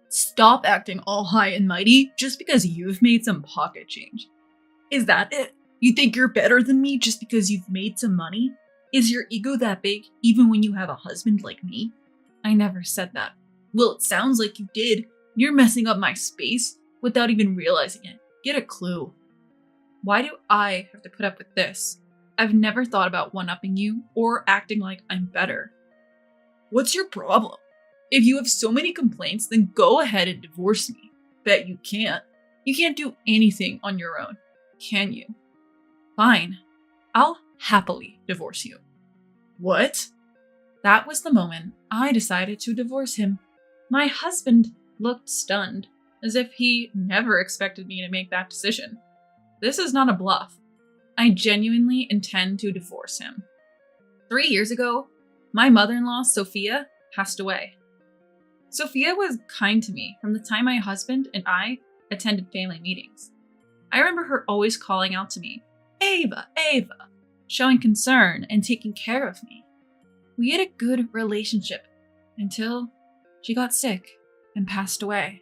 Stop acting all high and mighty just because you've made some pocket change. Is that it? You think you're better than me just because you've made some money? Is your ego that big even when you have a husband like me? I never said that. Well, it sounds like you did. You're messing up my space without even realizing it. Get a clue. Why do I have to put up with this? I've never thought about one-upping you or acting like I'm better. What's your problem? If you have so many complaints, then go ahead and divorce me. Bet you can't. You can't do anything on your own, can you? Fine. I'll happily divorce you. What? That was the moment I decided to divorce him. My husband looked stunned, as if he never expected me to make that decision. This is not a bluff. I genuinely intend to divorce him. 3 years ago, my mother-in-law, Sophia, passed away. Sophia was kind to me from the time my husband and I attended family meetings. I remember her always calling out to me, Ava, Ava, showing concern and taking care of me. We had a good relationship until she got sick and passed away.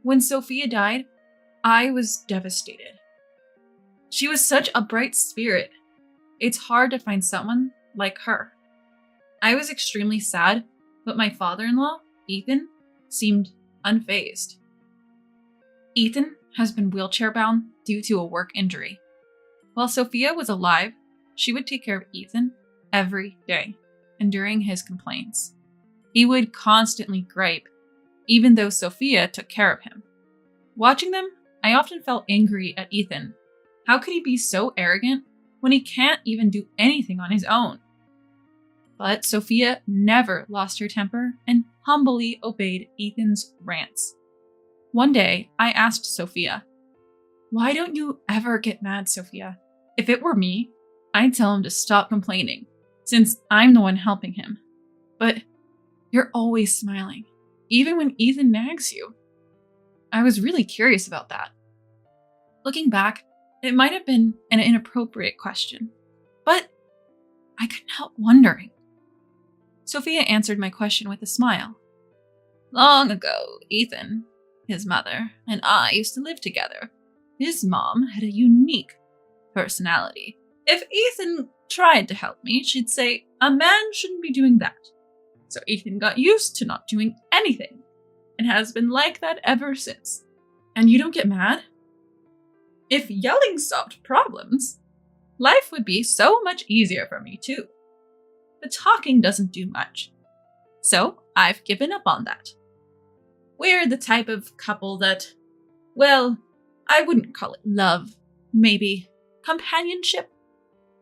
When Sophia died, I was devastated. She was such a bright spirit. It's hard to find someone like her. I was extremely sad, but my father-in-law, Ethan, seemed unfazed. Ethan has been wheelchair-bound due to a work injury. While Sophia was alive, she would take care of Ethan every day, enduring his complaints. He would constantly gripe, even though Sophia took care of him. Watching them, I often felt angry at Ethan. How could he be so arrogant when he can't even do anything on his own? But Sophia never lost her temper and humbly obeyed Ethan's rants. One day, I asked Sophia, "Why don't you ever get mad, Sophia? If it were me, I'd tell him to stop complaining, since I'm the one helping him. But you're always smiling, even when Ethan nags you." I was really curious about that. Looking back, it might have been an inappropriate question, but I couldn't help wondering. Sophia answered my question with a smile. Long ago, Ethan, his mother, and I used to live together. His mom had a unique personality. If Ethan tried to help me, she'd say, "A man shouldn't be doing that." So Ethan got used to not doing anything, and has been like that ever since. And you don't get mad? If yelling solved problems, life would be so much easier for me too. The talking doesn't do much. So I've given up on that. We're the type of couple that, well, I wouldn't call it love, maybe companionship.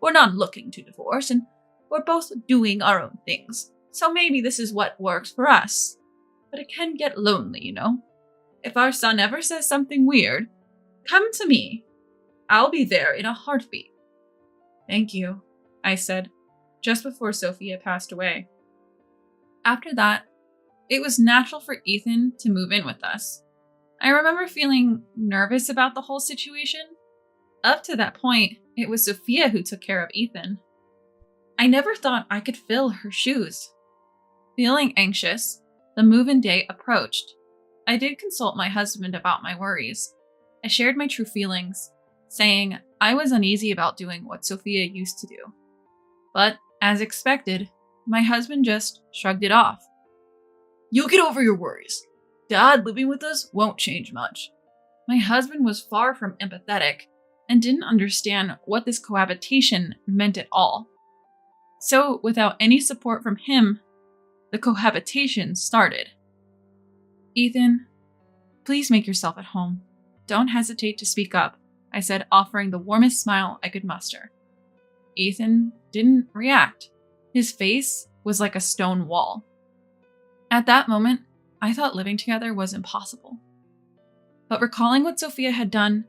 We're not looking to divorce, and we're both doing our own things. So maybe this is what works for us. But it can get lonely, you know? If our son ever says something weird, come to me. I'll be there in a heartbeat. Thank you, I said, just before Sophia passed away. After that, it was natural for Ethan to move in with us. I remember feeling nervous about the whole situation. Up to that point, it was Sophia who took care of Ethan. I never thought I could fill her shoes. Feeling anxious, the move-in day approached. I did consult my husband about my worries. I shared my true feelings, saying I was uneasy about doing what Sophia used to do. But, as expected, my husband just shrugged it off. You'll get over your worries. Dad living with us won't change much. My husband was far from empathetic and didn't understand what this cohabitation meant at all. So, without any support from him, the cohabitation started. Ethan, please make yourself at home. Don't hesitate to speak up, I said, offering the warmest smile I could muster. Ethan didn't react. His face was like a stone wall. At that moment, I thought living together was impossible. But recalling what Sophia had done,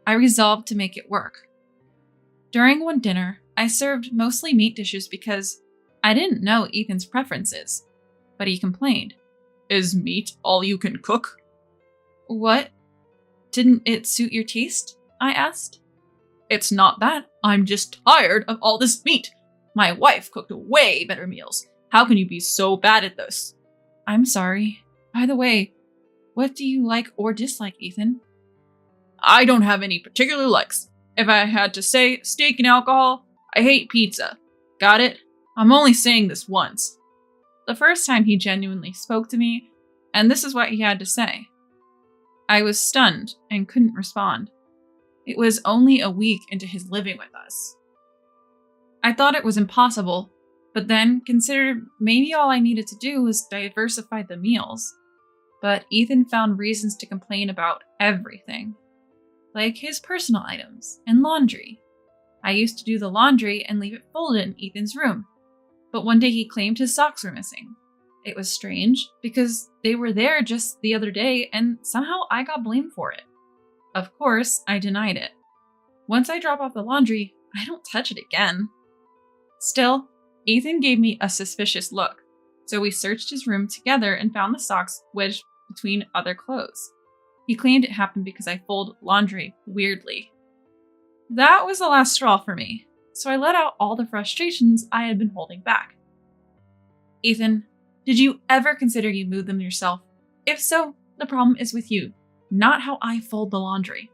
I resolved to make it work. During one dinner, I served mostly meat dishes because I didn't know Ethan's preferences, but he complained. Is meat all you can cook? What? Didn't it suit your taste? I asked. It's not that. I'm just tired of all this meat. My wife cooked way better meals. How can you be so bad at this? I'm sorry. By the way, What do you like or dislike, Ethan? I don't have any particular likes. If I had to say steak and alcohol, I hate pizza. Got it? I'm only saying this once. The first time he genuinely spoke to me, and this is what he had to say. I was stunned and couldn't respond. It was only a week into his living with us. I thought it was impossible, but then considered maybe all I needed to do was diversify the meals. But Ethan found reasons to complain about everything, like his personal items and laundry. I used to do the laundry and leave it folded in Ethan's room, but one day he claimed his socks were missing. It was strange because they were there just the other day and somehow I got blamed for it. Of course, I denied it. Once I drop off the laundry, I don't touch it again. Still, Ethan gave me a suspicious look, so we searched his room together and found the socks wedged between other clothes. He claimed it happened because I fold laundry weirdly. That was the last straw for me, so I let out all the frustrations I had been holding back. Ethan, did you ever consider you moved them yourself? If so, the problem is with you, not how I fold the laundry.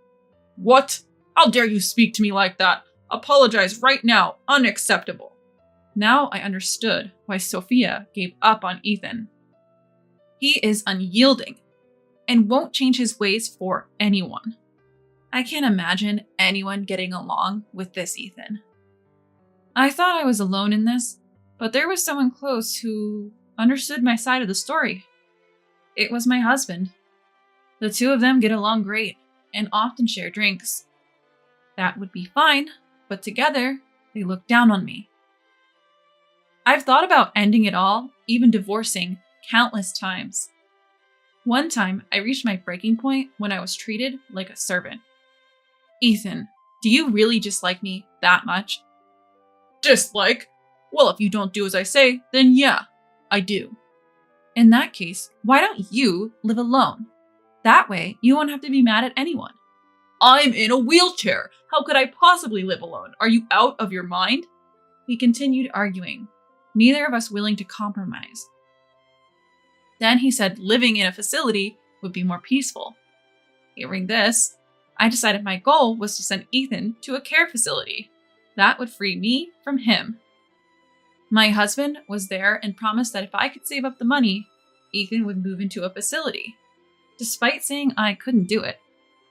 What? How dare you speak to me like that? Apologize right now. Unacceptable. Now I understood why Sophia gave up on Ethan. He is unyielding and won't change his ways for anyone. I can't imagine anyone getting along with this Ethan. I thought I was alone in this, but there was someone close who understood my side of the story. It was my husband. The two of them get along great and often share drinks. That would be fine, but together, they look down on me. I've thought about ending it all, even divorcing, countless times. One time, I reached my breaking point when I was treated like a servant. Ethan, do you really dislike me that much? Dislike? Well, if you don't do as I say, then yeah, I do. In that case, why don't you live alone? That way, you won't have to be mad at anyone. I'm in a wheelchair. How could I possibly live alone? Are you out of your mind? We continued arguing, neither of us willing to compromise. Then he said living in a facility would be more peaceful. Hearing this, I decided my goal was to send Ethan to a care facility. That would free me from him. My husband was there and promised that if I could save up the money, Ethan would move into a facility. Despite saying I couldn't do it,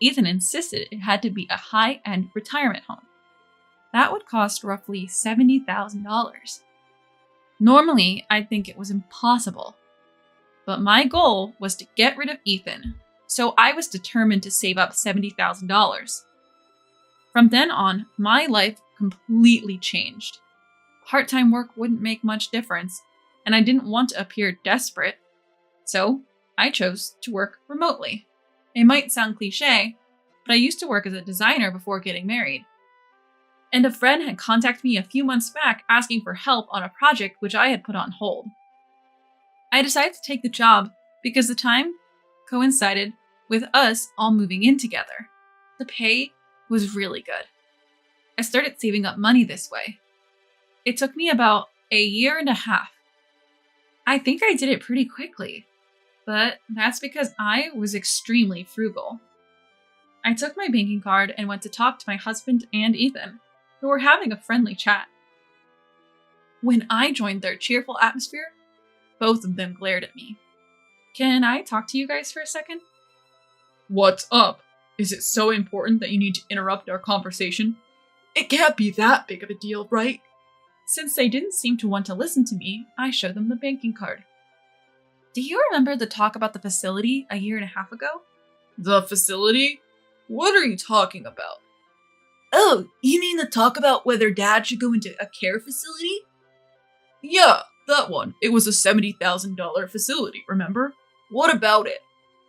Ethan insisted it had to be a high-end retirement home. That would cost roughly $70,000. Normally, I'd think it was impossible. But my goal was to get rid of Ethan, so I was determined to save up $70,000. From then on, my life completely changed. Part-time work wouldn't make much difference, and I didn't want to appear desperate, so I chose to work remotely. It might sound cliche, but I used to work as a designer before getting married. And a friend had contacted me a few months back asking for help on a project which I had put on hold. I decided to take the job because the time coincided with us all moving in together. The pay was really good. I started saving up money this way. It took me about a year and a half. I think I did it pretty quickly, but that's because I was extremely frugal. I took my banking card and went to talk to my husband and Ethan, who were having a friendly chat. When I joined their cheerful atmosphere, both of them glared at me. Can I talk to you guys for a second? What's up? Is it so important that you need to interrupt our conversation? It can't be that big of a deal, right? Since they didn't seem to want to listen to me, I showed them the banking card. Do you remember the talk about the facility a year and a half ago? The facility? What are you talking about? Oh, you mean the talk about whether Dad should go into a care facility? Yeah, that one. It was a $70,000 facility, remember? What about it?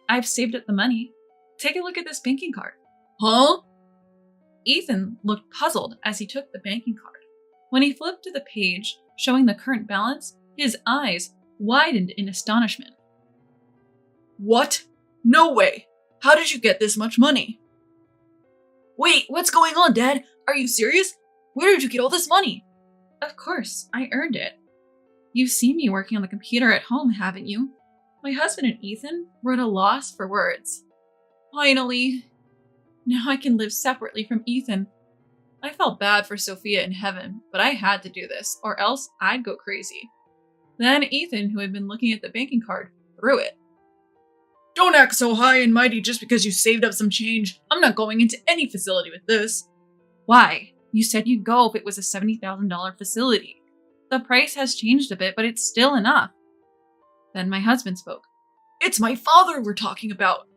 I've saved up the money. Take a look at this banking card. Huh? Ethan looked puzzled as he took the banking card. When he flipped to the page showing the current balance, his eyes widened in astonishment. What? No way! How did you get this much money? Wait, what's going on, Dad? Are you serious? Where did you get all this money? Of course, I earned it. You've seen me working on the computer at home, haven't you? My husband and Ethan were at a loss for words. Finally, now I can live separately from Ethan. I felt bad for Sophia in heaven, but I had to do this, or else I'd go crazy. Then Ethan, who had been looking at the banking card, threw it. Don't act so high and mighty just because you saved up some change. I'm not going into any facility with this. Why? You said you'd go if it was a $70,000 facility. The price has changed a bit, but it's still enough. Then my husband spoke. It's my father we're talking about.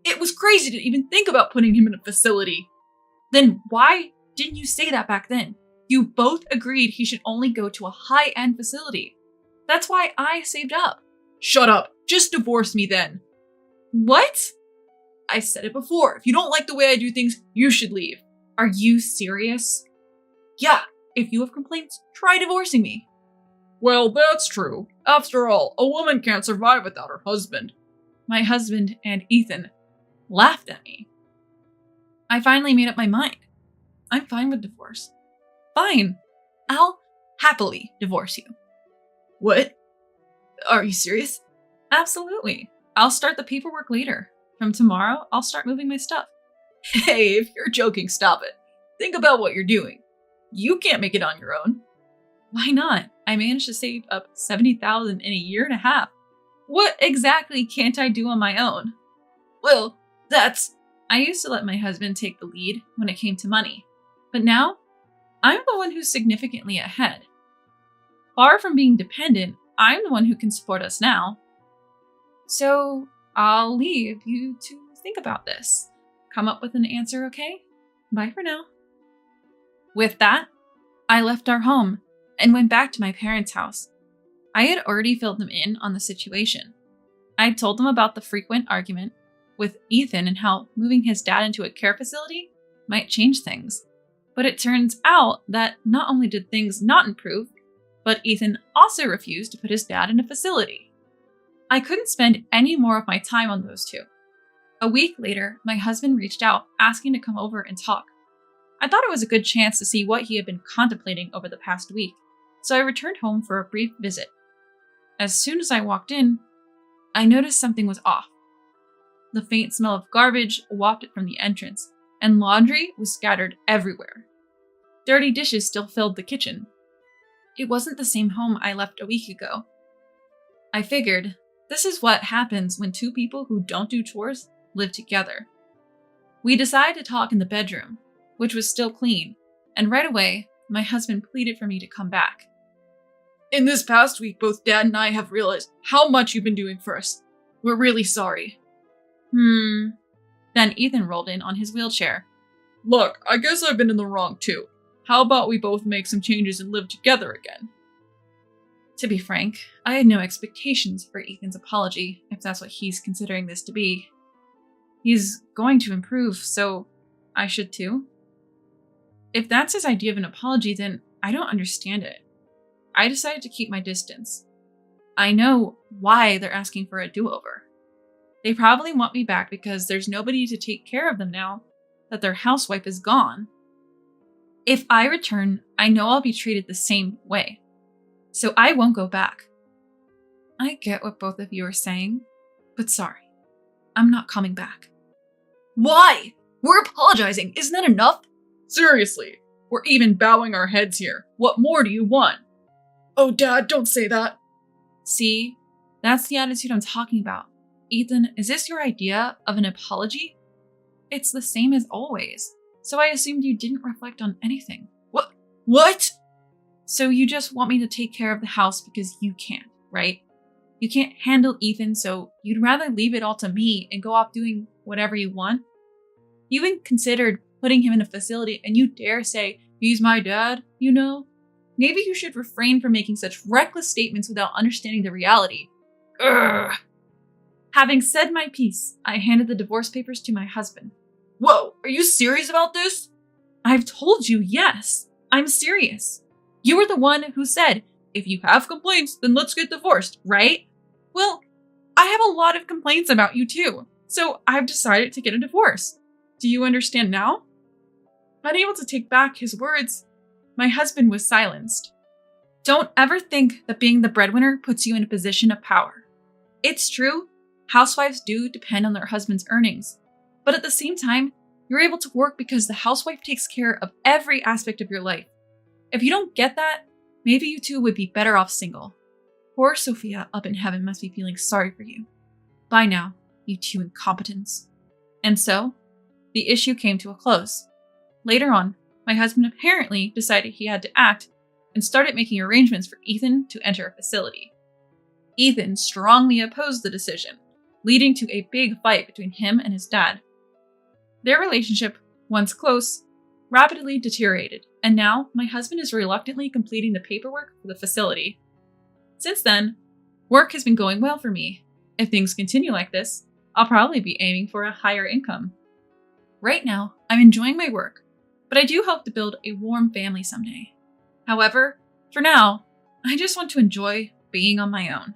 It was crazy to even think about putting him in a facility. Then why didn't you say that back then? You both agreed he should only go to a high-end facility. That's why I saved up. Shut up. Just divorce me then. What? I said it before. If you don't like the way I do things, you should leave. Are you serious? Yeah. If you have complaints, try divorcing me. Well, that's true. After all, a woman can't survive without her husband. My husband and Ethan laughed at me. I finally made up my mind. I'm fine with divorce. Fine. I'll happily divorce you. What? Are you serious? Absolutely. I'll start the paperwork later. From tomorrow, I'll start moving my stuff. Hey, if you're joking, stop it. Think about what you're doing. You can't make it on your own. Why not? I managed to save up $70,000 in a year and a half. What exactly can't I do on my own? Well, I used to let my husband take the lead when it came to money. But now, I'm the one who's significantly ahead. Far from being dependent, I'm the one who can support us now. So, I'll leave you to think about this. Come up with an answer, okay? Bye for now. With that, I left our home and went back to my parents' house. I had already filled them in on the situation. I told them about the frequent argument with Ethan and how moving his dad into a care facility might change things. But it turns out that not only did things not improve, but Ethan also refused to put his dad in a facility. I couldn't spend any more of my time on those two. A week later, my husband reached out asking to come over and talk. I thought it was a good chance to see what he had been contemplating over the past week, so I returned home for a brief visit. As soon as I walked in, I noticed something was off. The faint smell of garbage wafted from the entrance, and laundry was scattered everywhere. Dirty dishes still filled the kitchen. It wasn't the same home I left a week ago. I figured, this is what happens when two people who don't do chores live together. We decided to talk in the bedroom, which was still clean, and right away, my husband pleaded for me to come back. In this past week, both Dad and I have realized how much you've been doing for us. We're really sorry. Then Ethan rolled in on his wheelchair. Look, I guess I've been in the wrong too. How about we both make some changes and live together again? To be frank, I had no expectations for Ethan's apology, if that's what he's considering this to be. He's going to improve, so I should too. If that's his idea of an apology, then I don't understand it. I decided to keep my distance. I know why they're asking for a do-over. They probably want me back because there's nobody to take care of them now that their housewife is gone. If I return, I know I'll be treated the same way. So I won't go back. I get what both of you are saying, but sorry, I'm not coming back. Why? We're apologizing. Isn't that enough? Seriously, we're even bowing our heads here. What more do you want? Oh, Dad, don't say that. See, that's the attitude I'm talking about. Ethan, is this your idea of an apology? It's the same as always, so I assumed you didn't reflect on anything. What? So you just want me to take care of the house because you can't, right? You can't handle Ethan, so you'd rather leave it all to me and go off doing whatever you want? You even considered putting him in a facility and you dare say, he's my dad, you know? Maybe you should refrain from making such reckless statements without understanding the reality. Ugh. Having said my piece, I handed the divorce papers to my husband. Whoa, are you serious about this? I've told you, yes, I'm serious. You were the one who said, if you have complaints, then let's get divorced, right? Well, I have a lot of complaints about you too, so I've decided to get a divorce. Do you understand now? Unable to take back his words, my husband was silenced. Don't ever think that being the breadwinner puts you in a position of power. It's true, housewives do depend on their husband's earnings, but at the same time, you're able to work because the housewife takes care of every aspect of your life. If you don't get that, maybe you two would be better off single. Poor Sophia up in heaven must be feeling sorry for you. Bye now, you two incompetents. And so, the issue came to a close. Later on, my husband apparently decided he had to act and started making arrangements for Ethan to enter a facility. Ethan strongly opposed the decision, leading to a big fight between him and his dad. Their relationship, once close, rapidly deteriorated, and now my husband is reluctantly completing the paperwork for the facility. Since then, work has been going well for me. If things continue like this, I'll probably be aiming for a higher income. Right now, I'm enjoying my work, but I do hope to build a warm family someday. However, for now, I just want to enjoy being on my own.